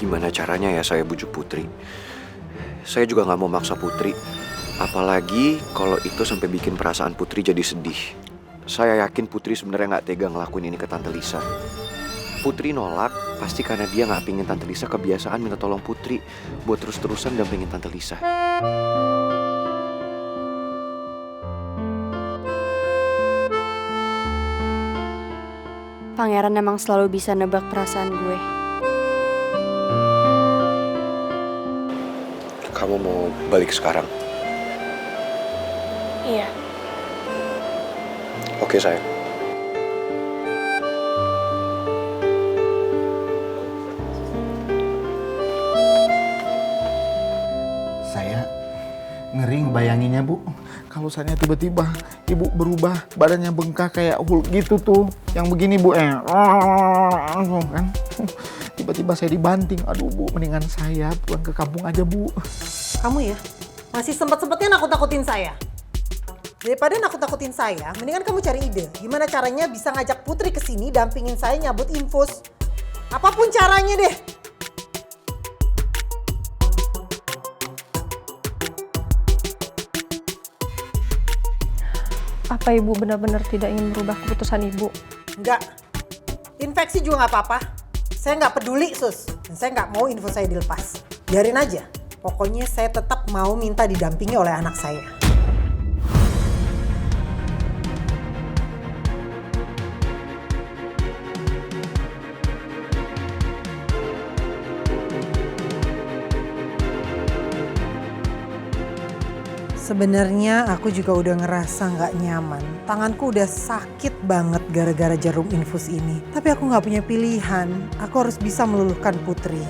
Gimana caranya ya saya bujuk Putri? Saya juga nggak mau maksa Putri. Apalagi kalau itu sampai bikin perasaan Putri jadi sedih. Saya yakin Putri sebenarnya nggak tega ngelakuin ini ke Tante Lisa. Putri nolak pasti karena dia nggak pingin Tante Lisa kebiasaan minta tolong Putri buat terus-terusan dampingin Tante Lisa. Pangeran emang selalu bisa nebak perasaan gue. Kamu mau balik sekarang? Iya. Oke sayang. Saya ngeri ngebayanginnya, Bu. Kalau saya tiba-tiba ibu berubah, badannya bengkak kayak Hulk gitu tuh. Yang begini, Bu, kan. Tiba-tiba saya dibanting. Aduh, Bu, mendingan saya pulang ke kampung aja, Bu. Kamu ya, masih sempet-sempetnya nakut-nakutin saya. Daripada nakut-nakutin saya, mendingan kamu cari ide. Gimana caranya bisa ngajak Putri ke sini dampingin saya nyabut infus. Apapun caranya deh. Apa ibu benar-benar tidak ingin merubah keputusan ibu? Enggak. Infeksi juga nggak apa-apa. Saya nggak peduli, Sus. Dan saya nggak mau info saya dilepas. Biarin aja. Pokoknya saya tetap mau minta didampingi oleh anak saya. Sebenarnya aku juga udah ngerasa nggak nyaman. Tanganku udah sakit banget gara-gara jarum infus ini. Tapi aku nggak punya pilihan. Aku harus bisa meluluhkan Putri.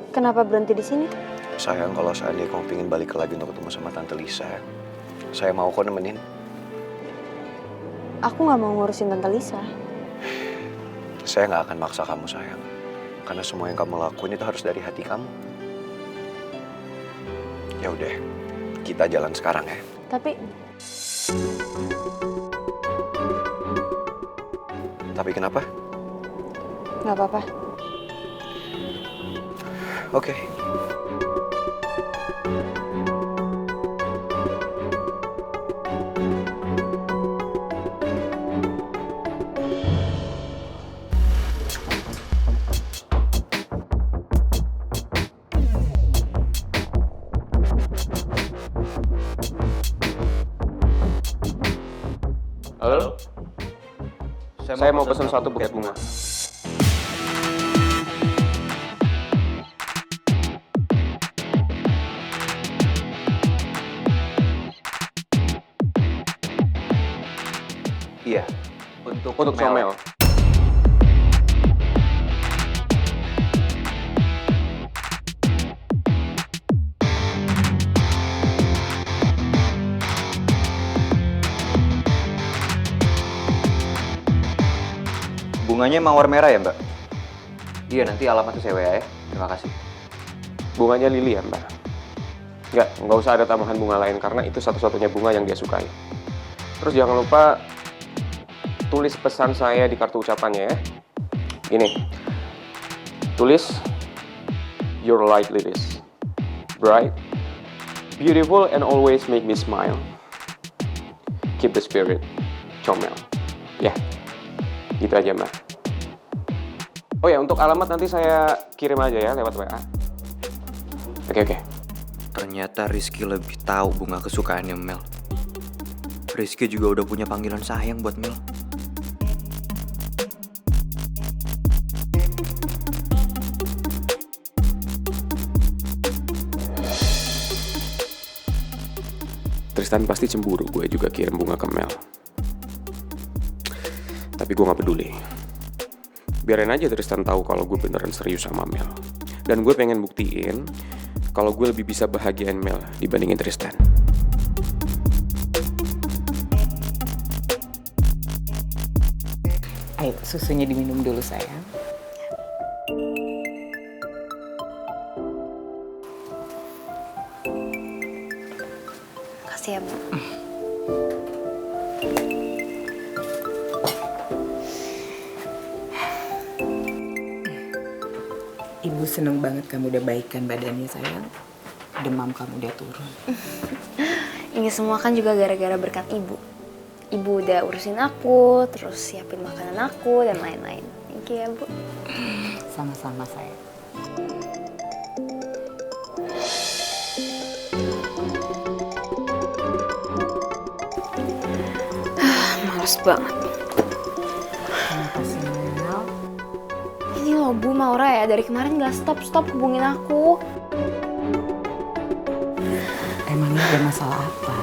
Kenapa berhenti di sini? Sayang, kalau seandainya kamu pengen balik lagi untuk ketemu sama Tante Lisa, saya mau kok nemenin. Aku nggak mau ngurusin Tante Lisa. Saya nggak akan maksa kamu sayang. Karena semua yang kamu lakuin itu harus dari hati kamu. Ya udah, kita jalan sekarang ya. Tapi kenapa? Nggak apa-apa. Oke. Halo? Saya mau pesan satu buket bunga. Iya. Untuk Somel. Bunganya mawar merah ya, Mbak? Iya, nanti alamatnya saya WA ya. Terima kasih. Bunganya lili ya, Mbak? Nggak usah ada tambahan bunga lain karena itu satu-satunya bunga yang dia sukai. Terus jangan lupa tulis pesan saya di kartu ucapannya ya. Gini, tulis your light lilies, bright, beautiful and always make me smile. Keep the spirit, Comel. Ya, gitu aja Mbak. Oh ya, untuk alamat nanti saya kirim aja ya lewat WA. Oke. Ternyata Rizky lebih tahu bunga kesukaannya Mel. Rizky juga udah punya panggilan sayang buat Mel. Tristan pasti cemburu gue juga kirim bunga ke Mel. Tapi gue gak peduli. Biarin aja Tristan tahu kalau gue beneran serius sama Mel. Dan gue pengen buktiin kalau gue lebih bisa bahagiain Mel dibandingin Tristan. Ayo, susunya diminum dulu sayang. Makasih ya, Bu. Ibu seneng banget kamu udah baikan badannya sayang. Demam kamu udah turun. Ini semua kan juga gara-gara berkat Ibu. Ibu udah urusin aku, terus siapin makanan aku, dan lain-lain. Thank you ya, Bu. Sama-sama sayang. Males banget. Kenapa sih Mel? Ini loh Bu Maura ya, dari kemarin gak stop-stop hubungin aku. Emangnya ada masalah apa?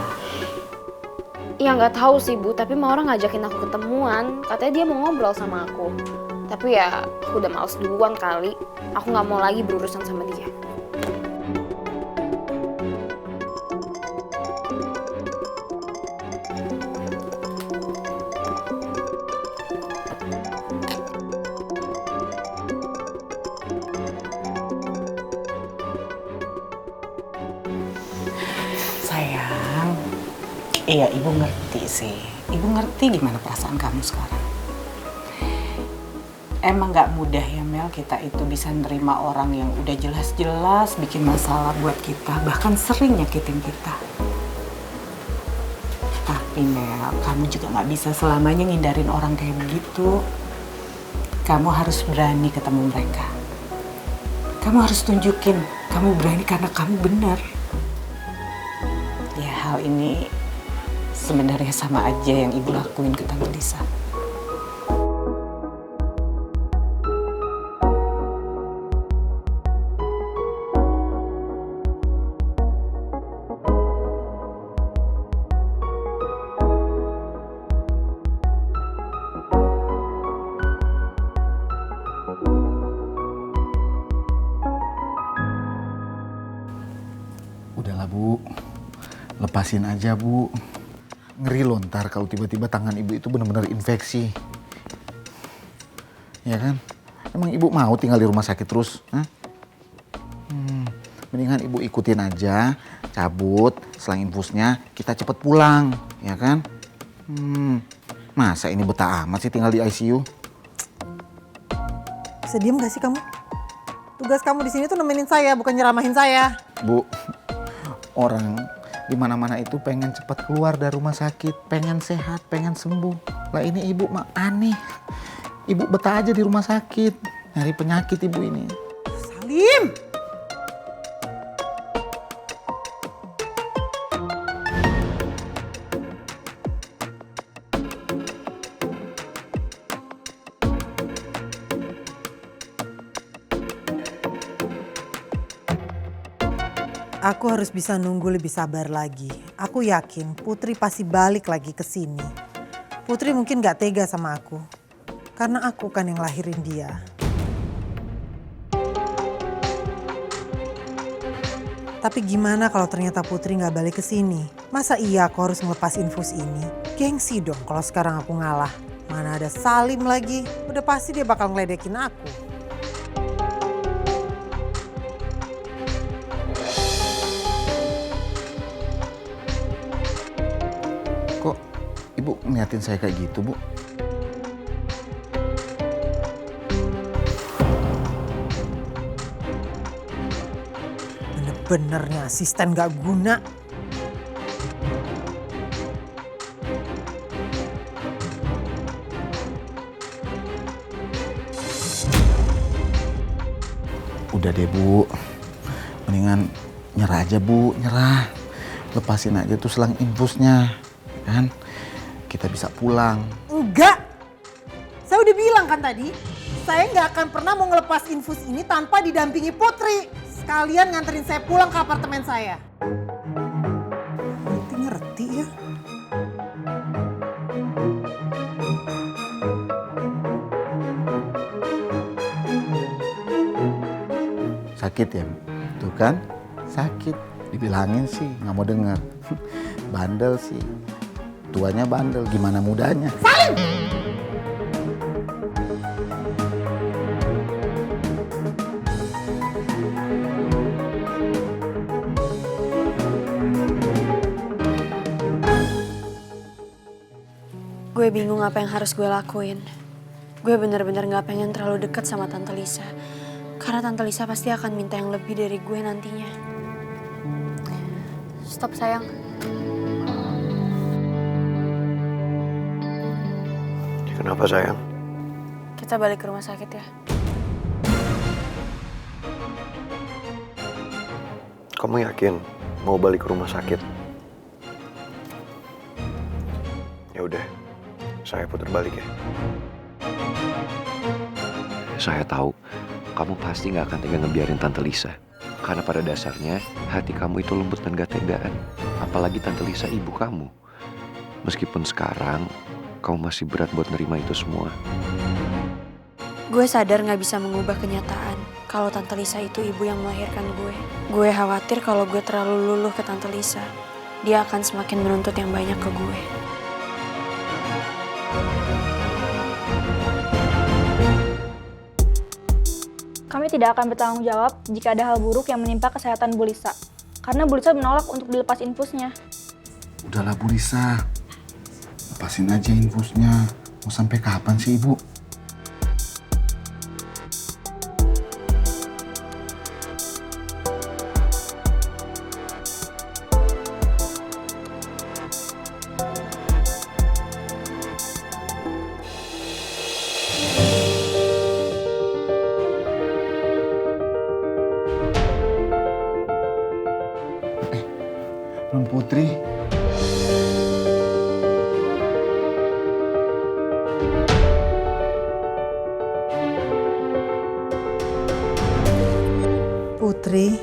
Ya nggak tahu sih Bu, tapi Maura ngajakin aku ketemuan. Katanya dia mau ngobrol sama aku. Tapi ya aku udah males duluan kali. Aku nggak mau lagi berurusan sama dia. Sayang, iya ibu ngerti sih. Ibu ngerti gimana perasaan kamu sekarang. Emang gak mudah ya Mel, kita itu bisa nerima orang yang udah jelas-jelas bikin masalah buat kita, bahkan sering nyakitin kita. Tapi Mel, kamu juga gak bisa selamanya ngindarin orang kayak begitu. Kamu harus berani ketemu mereka. Kamu harus tunjukin, kamu berani karena kamu benar. Ya hal ini sebenarnya sama aja yang ibu lakuin ke Tante Lisa. Udahlah Bu, lepasin aja Bu. Ngeri loh ntar kalau tiba-tiba tangan ibu itu benar-benar infeksi. Ya kan? Emang ibu mau tinggal di rumah sakit terus? Hah? Mendingan ibu ikutin aja, cabut, selang infusnya, kita cepet pulang. Ya kan? Masa ini betah amat sih tinggal di ICU? Bisa diem gak sih kamu? Tugas kamu di sini tuh nemenin saya, bukan nyeramahin saya. Bu, orang di mana-mana itu pengen cepat keluar dari rumah sakit, pengen sehat, pengen sembuh. Lah ini ibu mah aneh. Ibu betah aja di rumah sakit, nyari penyakit ibu ini. Salim! Aku harus bisa nunggu lebih sabar lagi. Aku yakin Putri pasti balik lagi ke sini. Putri mungkin gak tega sama aku. Karena aku kan yang lahirin dia. Tapi gimana kalau ternyata Putri gak balik ke sini? Masa iya aku harus ngelepas infus ini? Gengsi dong kalau sekarang aku ngalah. Mana ada Salim lagi. Udah pasti dia bakal ngeledekin aku. Kok ibu ngeliatin saya kayak gitu, Bu? Bener-bener nih asisten gak guna. Udah deh, Bu. Mendingan nyerah aja, Bu. Nyerah. Lepasin aja tuh selang infusnya. Kan? Kita bisa pulang. Enggak! Saya udah bilang kan tadi, saya nggak akan pernah mau ngelepas infus ini tanpa didampingi Putri. Sekalian nganterin saya pulang ke apartemen saya. Ngerti ya? Sakit ya? Tuh kan? Sakit. Dibilangin sih nggak mau denger. Bandel sih. Tuanya bandel, gimana mudanya? Salim! Gue bingung apa yang harus gue lakuin. Gue bener-bener gak pengen terlalu deket sama Tante Lisa. Karena Tante Lisa pasti akan minta yang lebih dari gue nantinya. Stop sayang. Kenapa sayang? Kita balik ke rumah sakit ya. Kamu yakin mau balik ke rumah sakit? Ya udah, saya putar balik ya. Saya tahu kamu pasti nggak akan tega ngebiarin Tante Lisa. Karena pada dasarnya hati kamu itu lembut dan gak tegaan. Apalagi Tante Lisa ibu kamu. Meskipun sekarang kamu masih berat buat nerima itu semua. Gue sadar gak bisa mengubah kenyataan kalau Tante Lisa itu ibu yang melahirkan gue. Gue khawatir kalau gue terlalu luluh ke Tante Lisa, dia akan semakin menuntut yang banyak ke gue. Kami tidak akan bertanggung jawab jika ada hal buruk yang menimpa kesehatan Bu Lisa. Karena Bu Lisa menolak untuk dilepas infusnya. Udahlah Bu Lisa, lepasin aja infusnya. Mau sampai kapan sih Ibu? Non Putri. Putri,